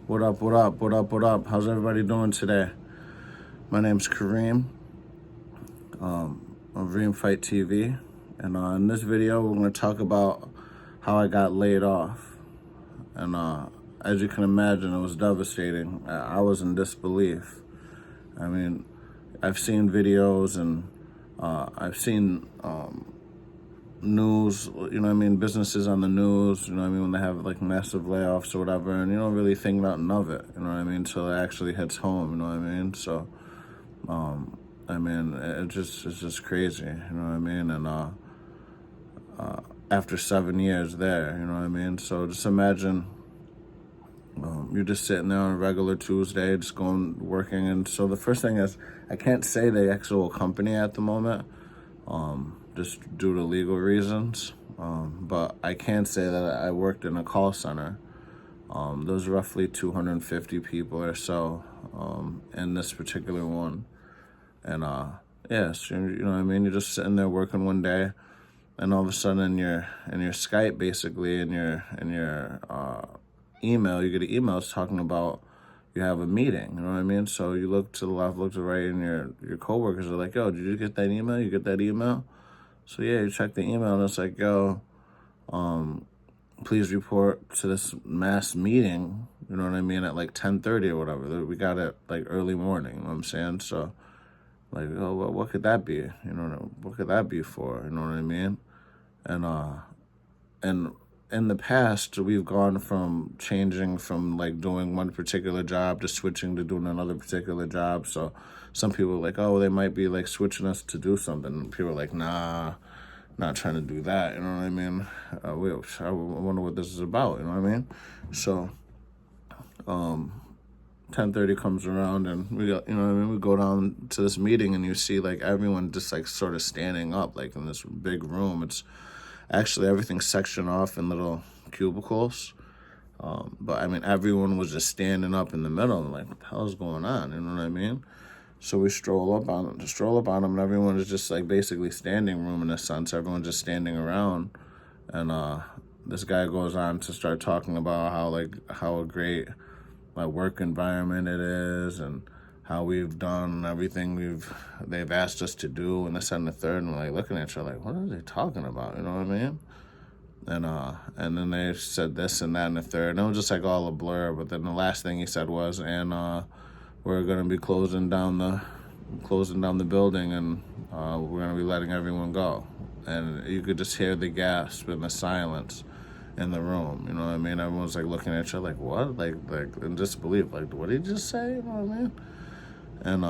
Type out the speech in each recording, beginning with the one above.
What up, what up, what up, what up? How's everybody doing today? My name's Kareem of Dream Fight TV. And in this video, we're going to talk about how I got laid off. And as you can imagine, it was devastating. I was in disbelief. I mean, I've seen videos and I've seen news, businesses on the news, when they have like massive layoffs or whatever, and you don't really think nothing of it, until it actually hits home, So, it's just crazy, and after 7 years there, So just imagine you're just sitting there on a regular Tuesday, just working, and so the first thing is, I can't say the actual company at the moment, just due to legal reasons. But I can say that I worked in a call center. There's roughly 250 people or so in this particular one. And yes, you're just sitting there working one day, and all of a sudden in your Skype, basically, in your email, you get emails talking about you have a meeting, So you look to the left, look to the right, and your coworkers are like, yo, did you get that email? You get that email? So yeah, you check the email and it's like, yo, please report to this mass meeting, at like 10:30 or whatever. We got it like early morning, you know what I'm saying? So like, oh, well, what could that be? What could that be for? You know what I mean? And in the past, we've gone from changing from like doing one particular job to switching to doing another particular job. So some people are like, oh, they might be like switching us to do something. And people are like, nah, not trying to do that. You know what I mean? I wonder what this is about. You know what I mean? So 10:30 comes around and we got, we go down to this meeting and you see like everyone just like sort of standing up like in this big room. It's actually everything's sectioned off in little cubicles. But everyone was just standing up in the middle and like, what the hell is going on? You know what I mean? So we stroll up on them, and everyone is just like basically standing room in a sense. Everyone's just standing around, and this guy goes on to start talking about how a great like work environment it is, and how we've done everything they've asked us to do, and this and the third, and we're like looking at each other like, what are they talking about? You know what I mean? And then they said this and that and the third, and it was just like all a blur. But then the last thing he said was, and we're gonna be closing down the building, and we're gonna be letting everyone go. And you could just hear the gasp and the silence in the room. You know what I mean? Everyone's like looking at each other like, what? Like in disbelief. Like, what did he just say? You know what I mean? And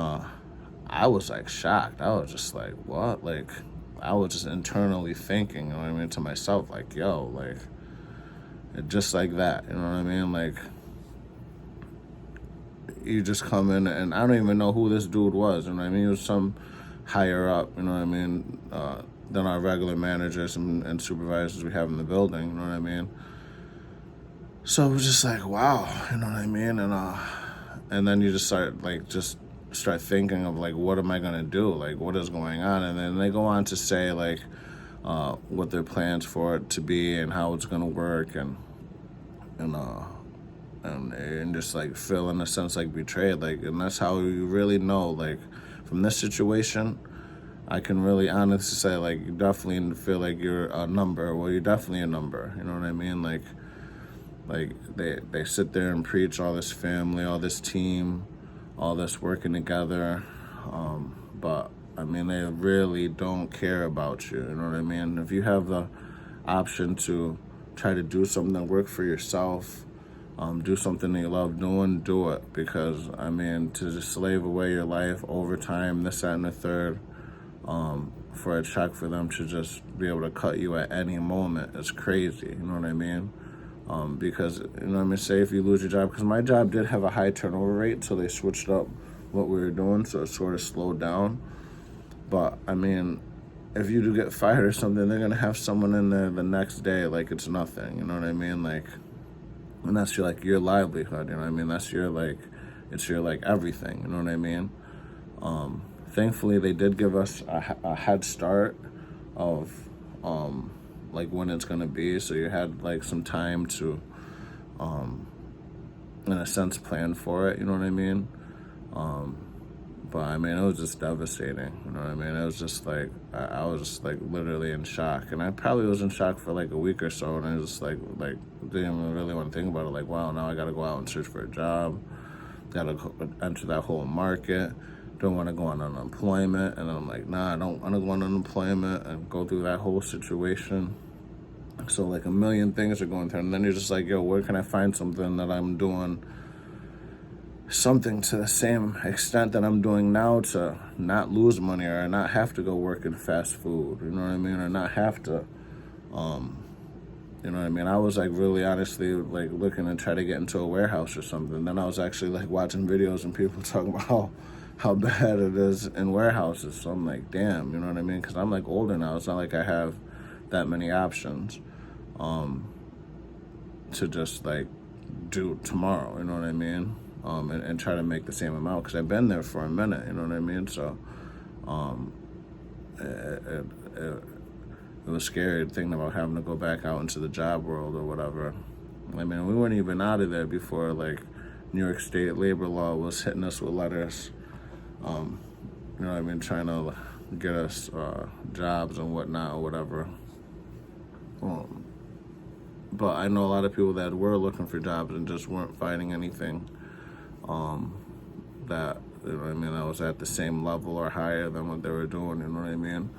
I was like shocked. I was just like, what? Like, I was just internally thinking, to myself, like, yo, like, just like that, you know what I mean? Like, you just come in, and I don't even know who this dude was, you know what I mean? He was some higher up, than our regular managers and supervisors we have in the building, you know what I mean? So it was just like, wow, you know what I mean? And then you just start thinking of like, what am I gonna do? Like, what is going on? And then they go on to say like what their plans for it to be and how it's gonna work, and just like feel in a sense like betrayed, like, and that's how you really know, like, from this situation, I can really honestly say, like, you definitely feel like you're a number. Well, you're definitely a number, you know what I mean? Like they sit there and preach all this family, all this team, all this working together, but they really don't care about you, you know what I mean? If you have the option to try to do something that work for yourself, do something that you love doing, do it. Because to just slave away your life, overtime, this, that, and the third, for a check for them to just be able to cut you at any moment, it's crazy, you know what I mean? Because, say if you lose your job, because my job did have a high turnover rate, so they switched up what we were doing, so it sort of slowed down. But, if you do get fired or something, they're going to have someone in there the next day like it's nothing, you know what I mean? Like, and that's your livelihood, you know what I mean? That's it's your everything, you know what I mean? Thankfully, they did give us a head start of like when it's gonna be, so you had like some time to in a sense, plan for it, you know what I mean? But I mean, it was just devastating, you know what I mean? It was just like, I was just like literally in shock. And I probably was in shock for like a week or so, and I just like didn't even really want to think about it. Like, wow, now I gotta go out and search for a job, gotta enter that whole market, don't want to go on unemployment. And then I'm like, nah, I don't want to go on unemployment and go through that whole situation. So like a million things are going through, and then you're just like, yo, where can I find something that I'm doing something to the same extent that I'm doing now to not lose money or not have to go work in fast food, you know what I mean? Or not have to, you know what I mean? I was like really honestly like looking to try to get into a warehouse or something. Then I was actually like watching videos and people talking about how bad it is in warehouses. So I'm like, damn, you know what I mean? Because I'm like older now. It's not like I have that many options to just like do tomorrow, you know what I mean? And try to make the same amount, because I've been there for a minute, you know what I mean? So it was scary thinking about having to go back out into the job world or whatever. I mean, we weren't even out of there before like New York State labor law was hitting us with letters, you know what I mean, trying to get us jobs and whatnot or whatever. But I know a lot of people that were looking for jobs and just weren't finding anything that, you know what I mean, that was at the same level or higher than what they were doing, you know what I mean?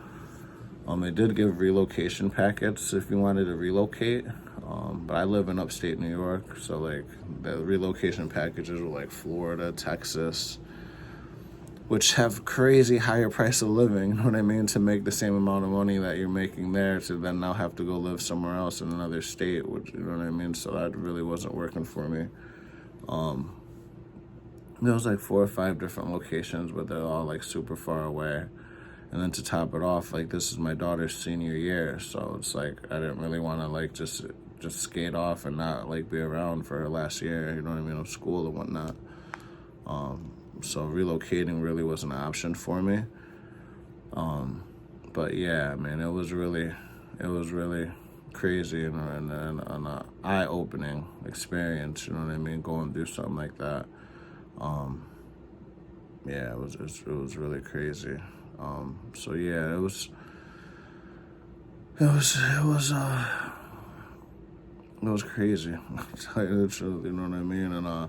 They did give relocation packets if you wanted to relocate, but I live in upstate New York, so like the relocation packages were like Florida, Texas, which have crazy higher price of living, you know what I mean, to make the same amount of money that you're making there to then now have to go live somewhere else in another state, which, you know what I mean? So that really wasn't working for me. There was like 4 or 5 different locations, but they're all like super far away. And then to top it off, like this is my daughter's senior year, so it's like I didn't really want to like just skate off and not like be around for her last year, you know what I mean, of school and whatnot. So relocating really was an option for me. But yeah, man, it was really crazy, and an eye-opening experience, you know what I mean, going through something like that. Yeah, it was really crazy. So yeah, it was crazy. To tell you the truth, you know what I mean? And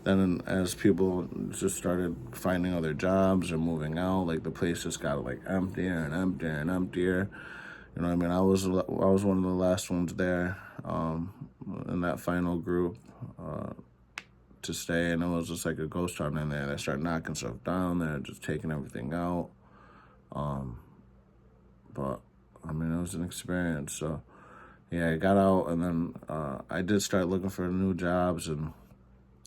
then as people just started finding other jobs or moving out, like the place just got like emptier and emptier and emptier. You know what I mean? I was one of the last ones there in that final group to stay, and it was just like a ghost town in there. They started knocking stuff down. They're just taking everything out. But I mean, it was an experience. So yeah, I got out, and then I did start looking for new jobs, and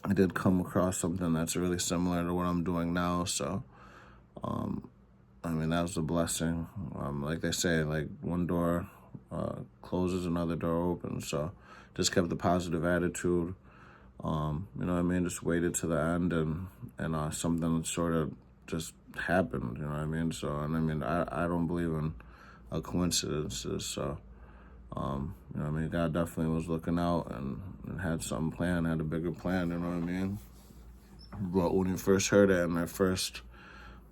I did come across something that's really similar to what I'm doing now. So I mean, that was a blessing. Like they say, like one door closes, another door opens. So just kept the positive attitude. You know what I mean? Just waited to the end, and something sort of just happened, you know what I mean? So, and I mean, I don't believe in coincidences, so, you know what I mean? God definitely was looking out and had something planned, had a bigger plan, you know what I mean? But when you first heard it and I first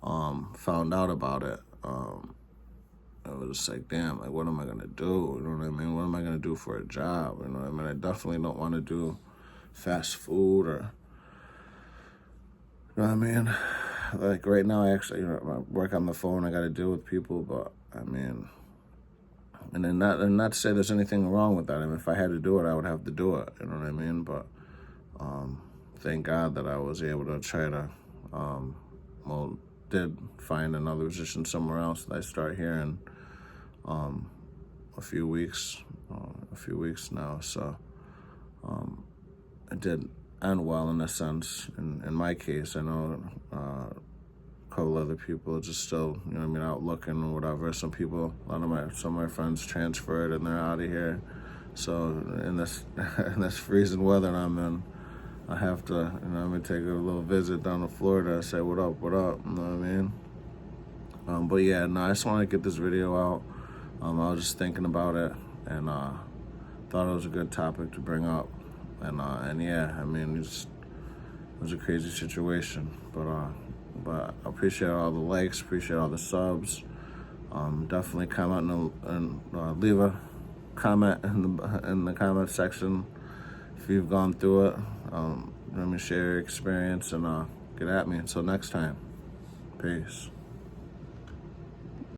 found out about it, I was just like, damn, like, what am I gonna do? You know what I mean? What am I gonna do for a job? You know what I mean? I definitely don't want to do fast food or, you know what I mean? Like right now, I actually, you know, I work on the phone. I got to deal with people, but I mean, and then not to say there's anything wrong with that. I mean, if I had to do it, I would have to do it. You know what I mean? But thank God that I was able to try to, did find another position somewhere else. That I start here in a few weeks now. So I did end well in a sense. In my case, I know a couple other people just still, you know what I mean, out looking or whatever. Some of my friends transferred and they're out of here. So in this in this freezing weather I'm in, I have to, you know, I'm gonna take a little visit down to Florida and say what up, you know what I mean? But yeah, no, I just want to get this video out. I was just thinking about it and thought it was a good topic to bring up. And yeah, I mean, just It was a crazy situation, but I appreciate all the likes, appreciate all the subs. Definitely comment and leave a comment in the comment section if you've gone through it. Let me share your experience and get at me. Until next time, peace.